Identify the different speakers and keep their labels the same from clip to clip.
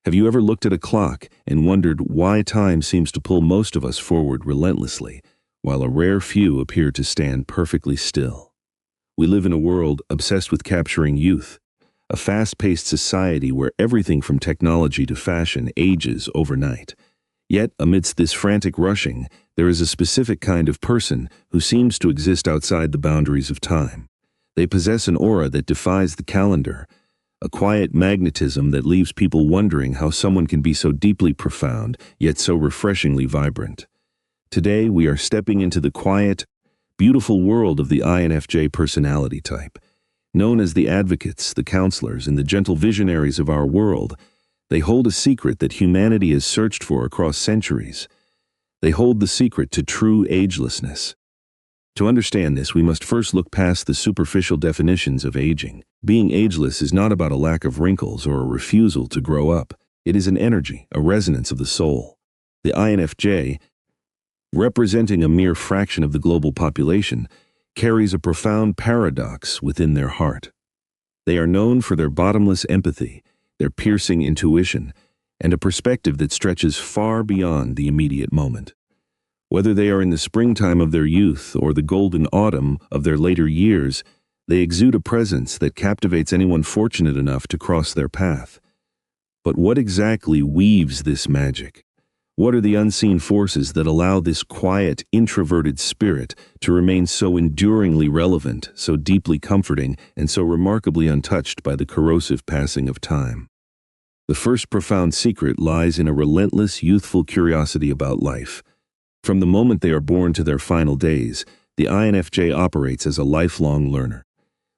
Speaker 1: Have you ever looked at a clock and wondered why time seems to pull most of us forward relentlessly, while a rare few appear to stand perfectly still? We live in a world obsessed with capturing youth, a fast-paced society where everything from technology to fashion ages overnight. Yet, amidst this frantic rushing, there is a specific kind of person who seems to exist outside the boundaries of time. They possess an aura that defies the calendar, a quiet magnetism that leaves people wondering how someone can be so deeply profound, yet so refreshingly vibrant. Today, we are stepping into the quiet, beautiful world of the INFJ personality type. Known as the advocates, the counselors, and the gentle visionaries of our world, they hold a secret that humanity has searched for across centuries. They hold the secret to true agelessness. To understand this, we must first look past the superficial definitions of aging. Being ageless is not about a lack of wrinkles or a refusal to grow up. It is an energy, a resonance of the soul. The INFJ, representing a mere fraction of the global population, carries a profound paradox within their heart. They are known for their bottomless empathy, their piercing intuition, and a perspective that stretches far beyond the immediate moment. Whether they are in the springtime of their youth or the golden autumn of their later years, they exude a presence that captivates anyone fortunate enough to cross their path. But what exactly weaves this magic? What are the unseen forces that allow this quiet, introverted spirit to remain so enduringly relevant, so deeply comforting, and so remarkably untouched by the corrosive passing of time? The first profound secret lies in a relentless, youthful curiosity about life. From the moment they are born to their final days, the INFJ operates as a lifelong learner.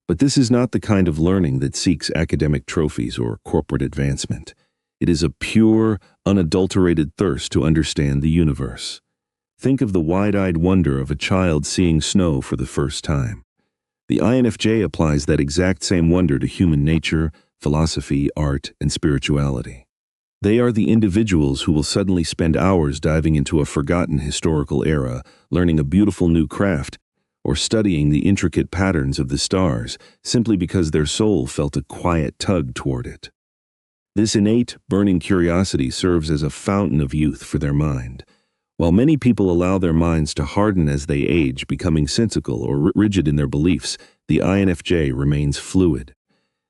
Speaker 1: But this is not the kind of learning that seeks academic trophies or corporate advancement. It is a pure, unadulterated thirst to understand the universe. Think of the wide-eyed wonder of a child seeing snow for the first time. The INFJ applies that exact same wonder to human nature, philosophy, art, and spirituality. They are the individuals who will suddenly spend hours diving into a forgotten historical era, learning a beautiful new craft, or studying the intricate patterns of the stars, simply because their soul felt a quiet tug toward it. This innate, burning curiosity serves as a fountain of youth for their mind. While many people allow their minds to harden as they age, becoming cynical or rigid in their beliefs, the INFJ remains fluid.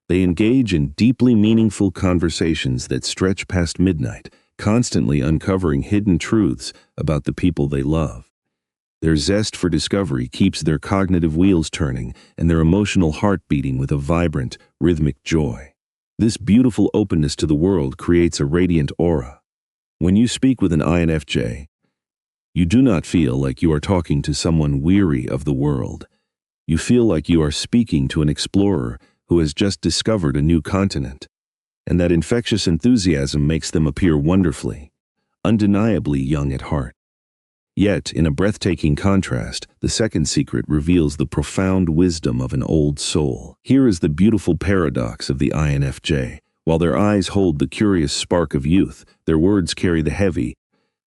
Speaker 1: They engage in deeply meaningful conversations that stretch past midnight, constantly uncovering hidden truths about the people they love. Their zest for discovery keeps their cognitive wheels turning and their emotional heart beating with a vibrant, rhythmic joy. This beautiful openness to the world creates a radiant aura. When you speak with an INFJ, you do not feel like you are talking to someone weary of the world. You feel like you are speaking to an explorer who has just discovered a new continent, and that infectious enthusiasm makes them appear wonderfully, undeniably young at heart. Yet, in a breathtaking contrast, the second secret reveals the profound wisdom of an old soul. Here is the beautiful paradox of the INFJ. While their eyes hold the curious spark of youth, their words carry the heavy,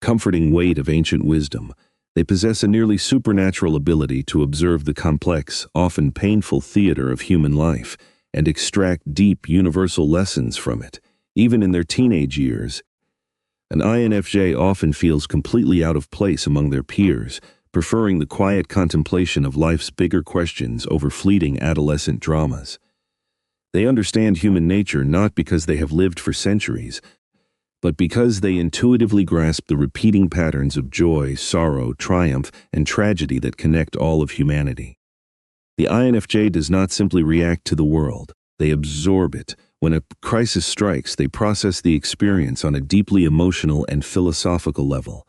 Speaker 1: comforting weight of ancient wisdom. They possess a nearly supernatural ability to observe the complex, often painful theater of human life and extract deep, universal lessons from it. Even in their teenage years, an INFJ often feels completely out of place among their peers, preferring the quiet contemplation of life's bigger questions over fleeting adolescent dramas. They understand human nature not because they have lived for centuries, but because they intuitively grasp the repeating patterns of joy, sorrow, triumph, and tragedy that connect all of humanity. The INFJ does not simply react to the world, they absorb it. When a crisis strikes, they process the experience on a deeply emotional and philosophical level.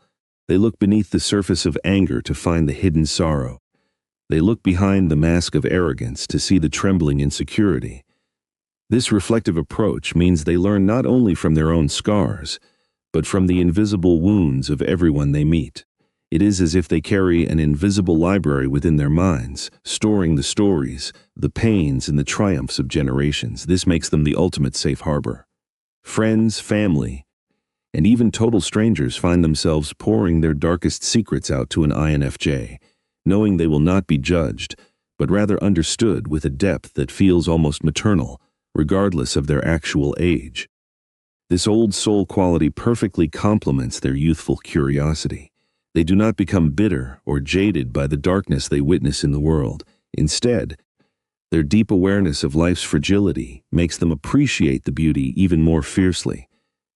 Speaker 1: They look beneath the surface of anger to find the hidden sorrow. They look behind the mask of arrogance to see the trembling insecurity. This reflective approach means they learn not only from their own scars, but from the invisible wounds of everyone they meet. It is as if they carry an invisible library within their minds, storing the stories, the pains, and the triumphs of generations. This makes them the ultimate safe harbor. Friends, family, and even total strangers find themselves pouring their darkest secrets out to an INFJ, knowing they will not be judged, but rather understood with a depth that feels almost maternal, regardless of their actual age. This old soul quality perfectly complements their youthful curiosity. They do not become bitter or jaded by the darkness they witness in the world. Instead, their deep awareness of life's fragility makes them appreciate the beauty even more fiercely.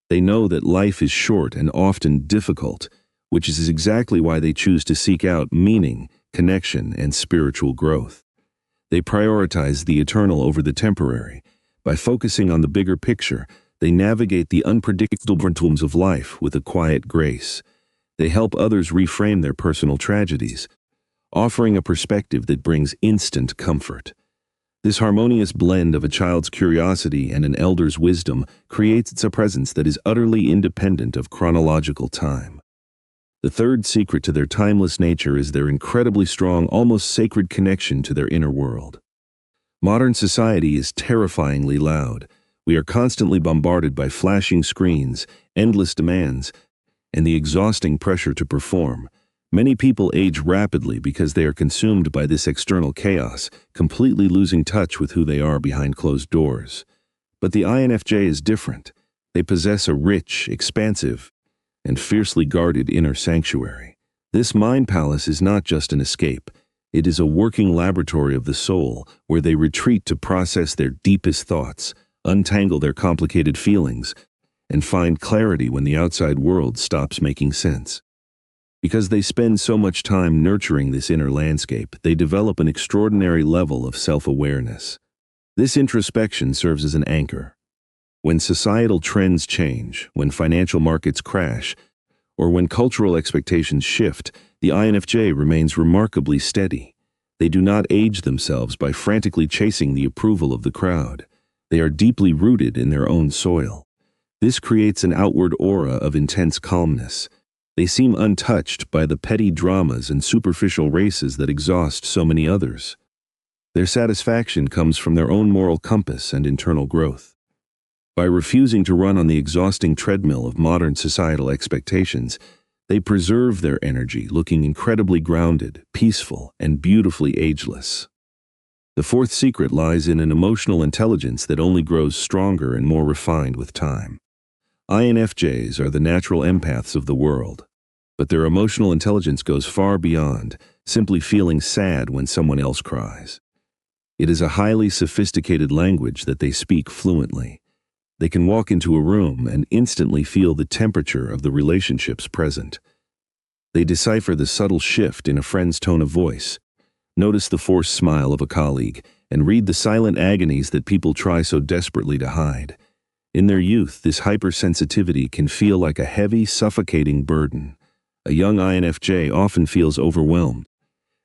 Speaker 1: They know that life is short and often difficult, which is exactly why they choose to seek out meaning, connection, and spiritual growth. They prioritize the eternal over the temporary. By focusing on the bigger picture, they navigate the unpredictable rhythms of life with a quiet grace. They help others reframe their personal tragedies, offering a perspective that brings instant comfort. This harmonious blend of a child's curiosity and an elder's wisdom creates a presence that is utterly independent of chronological time. The third secret to their timeless nature is their incredibly strong, almost sacred connection to their inner world. Modern society is terrifyingly loud. We are constantly bombarded by flashing screens, endless demands, and the exhausting pressure to perform. Many people age rapidly because they are consumed by this external chaos, completely losing touch with who they are behind closed doors. But the INFJ is different. They possess a rich, expansive, and fiercely guarded inner sanctuary. This mind palace is not just an escape. It is a working laboratory of the soul where they retreat to process their deepest thoughts, untangle their complicated feelings, and find clarity when the outside world stops making sense. Because they spend so much time nurturing this inner landscape, they develop an extraordinary level of self-awareness. This introspection serves as an anchor. When societal trends change, when financial markets crash, or when cultural expectations shift, the INFJ remains remarkably steady. They do not age themselves by frantically chasing the approval of the crowd. They are deeply rooted in their own soil. This creates an outward aura of intense calmness. They seem untouched by the petty dramas and superficial races that exhaust so many others. Their satisfaction comes from their own moral compass and internal growth. By refusing to run on the exhausting treadmill of modern societal expectations, they preserve their energy, looking incredibly grounded, peaceful, and beautifully ageless. The fourth secret lies in an emotional intelligence that only grows stronger and more refined with time. INFJs are the natural empaths of the world, but their emotional intelligence goes far beyond simply feeling sad when someone else cries. It is a highly sophisticated language that they speak fluently. They can walk into a room and instantly feel the temperature of the relationships present. They decipher the subtle shift in a friend's tone of voice, notice the forced smile of a colleague, and read the silent agonies that people try so desperately to hide. In their youth, this hypersensitivity can feel like a heavy, suffocating burden. A young INFJ often feels overwhelmed,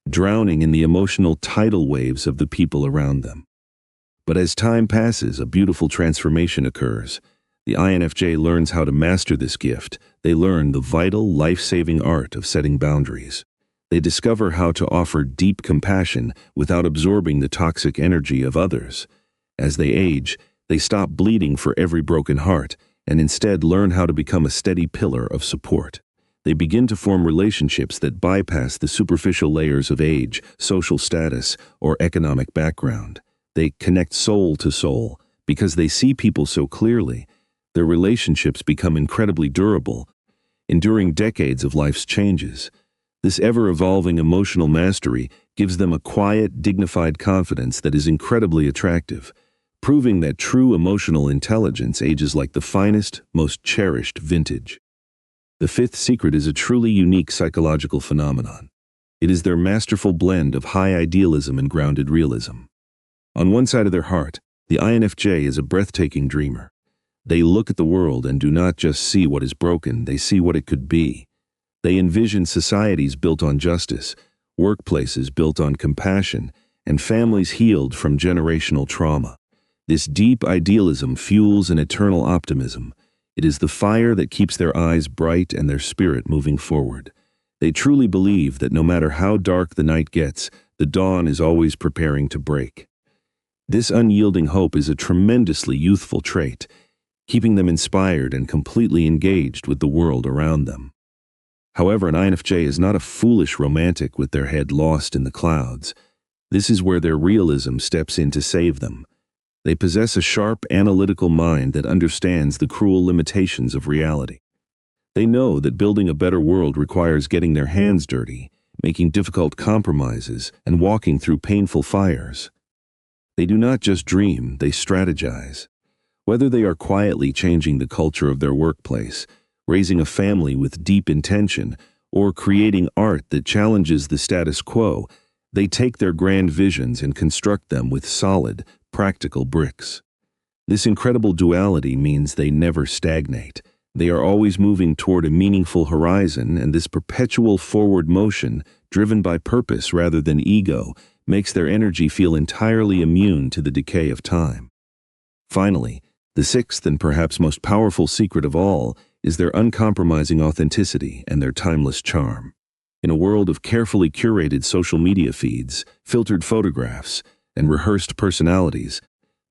Speaker 1: drowning in the emotional tidal waves of the people around them. But as time passes, a beautiful transformation occurs. The INFJ learns how to master this gift. They learn the vital, life-saving art of setting boundaries. They discover how to offer deep compassion without absorbing the toxic energy of others. As they age, they stop bleeding for every broken heart and instead learn how to become a steady pillar of support. They begin to form relationships that bypass the superficial layers of age, social status, or economic background. They connect soul to soul because they see people so clearly. Their relationships become incredibly durable, enduring decades of life's changes. This ever-evolving emotional mastery gives them a quiet, dignified confidence that is incredibly attractive, proving that true emotional intelligence ages like the finest, most cherished vintage. The fifth secret is a truly unique psychological phenomenon. It is their masterful blend of high idealism and grounded realism. On one side of their heart, the INFJ is a breathtaking dreamer. They look at the world and do not just see what is broken, they see what it could be. They envision societies built on justice, workplaces built on compassion, and families healed from generational trauma. This deep idealism fuels an eternal optimism. It is the fire that keeps their eyes bright and their spirit moving forward. They truly believe that no matter how dark the night gets, the dawn is always preparing to break. This unyielding hope is a tremendously youthful trait, keeping them inspired and completely engaged with the world around them. However, an INFJ is not a foolish romantic with their head lost in the clouds. This is where their realism steps in to save them. They possess a sharp, analytical mind that understands the cruel limitations of reality. They know that building a better world requires getting their hands dirty, making difficult compromises, and walking through painful fires. They do not just dream, they strategize. Whether they are quietly changing the culture of their workplace, raising a family with deep intention, or creating art that challenges the status quo, they take their grand visions and construct them with solid, practical bricks. This incredible duality means they never stagnate. They are always moving toward a meaningful horizon, and this perpetual forward motion, driven by purpose rather than ego, makes their energy feel entirely immune to the decay of time. Finally, the sixth and perhaps most powerful secret of all is their uncompromising authenticity and their timeless charm. In a world of carefully curated social media feeds, filtered photographs, and rehearsed personalities,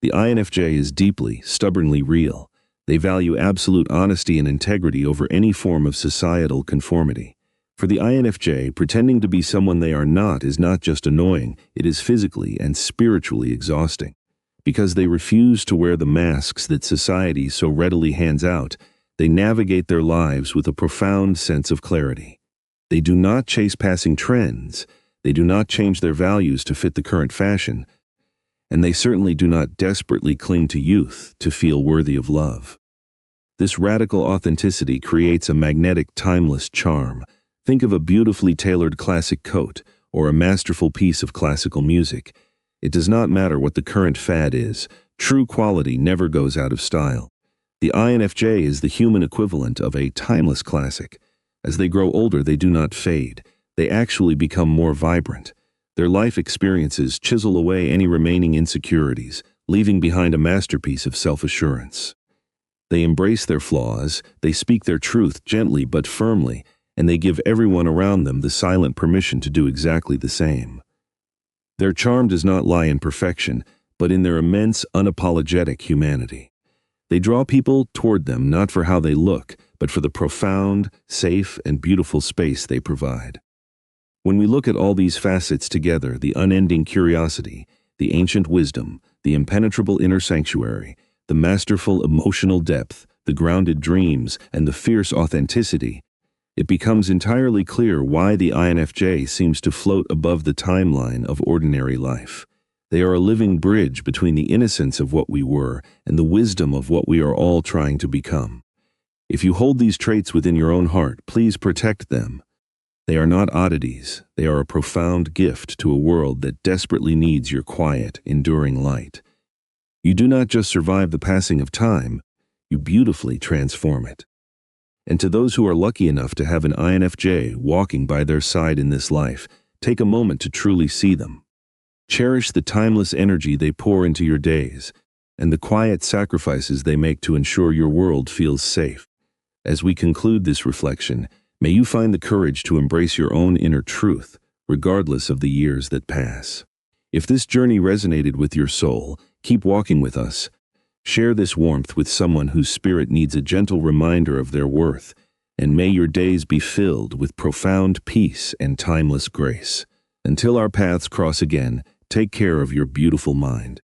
Speaker 1: the INFJ is deeply, stubbornly real. They value absolute honesty and integrity over any form of societal conformity. For the INFJ, pretending to be someone they are not is not just annoying, it is physically and spiritually exhausting. Because they refuse to wear the masks that society so readily hands out, they navigate their lives with a profound sense of clarity. They do not chase passing trends, they do not change their values to fit the current fashion, and they certainly do not desperately cling to youth to feel worthy of love. This radical authenticity creates a magnetic, timeless charm. Think of a beautifully tailored classic coat or a masterful piece of classical music. It does not matter what the current fad is, true quality never goes out of style. The INFJ is the human equivalent of a timeless classic. As they grow older, they do not fade. They actually become more vibrant. Their life experiences chisel away any remaining insecurities, leaving behind a masterpiece of self-assurance. They embrace their flaws, they speak their truth gently but firmly, and they give everyone around them the silent permission to do exactly the same. Their charm does not lie in perfection, but in their immense, unapologetic humanity. They draw people toward them not for how they look, but for the profound, safe, and beautiful space they provide. When we look at all these facets together, the unending curiosity, the ancient wisdom, the impenetrable inner sanctuary, the masterful emotional depth, the grounded dreams, and the fierce authenticity, it becomes entirely clear why the INFJ seems to float above the timeline of ordinary life. They are a living bridge between the innocence of what we were and the wisdom of what we are all trying to become. If you hold these traits within your own heart, please protect them. They are not oddities. They are a profound gift to a world that desperately needs your quiet, enduring light. You do not just survive the passing of time, you beautifully transform it. And to those who are lucky enough to have an INFJ walking by their side in this life, take a moment to truly see them. Cherish the timeless energy they pour into your days, and the quiet sacrifices they make to ensure your world feels safe. As we conclude this reflection, may you find the courage to embrace your own inner truth, regardless of the years that pass. If this journey resonated with your soul, keep walking with us. Share this warmth with someone whose spirit needs a gentle reminder of their worth, and may your days be filled with profound peace and timeless grace. Until our paths cross again, take care of your beautiful mind.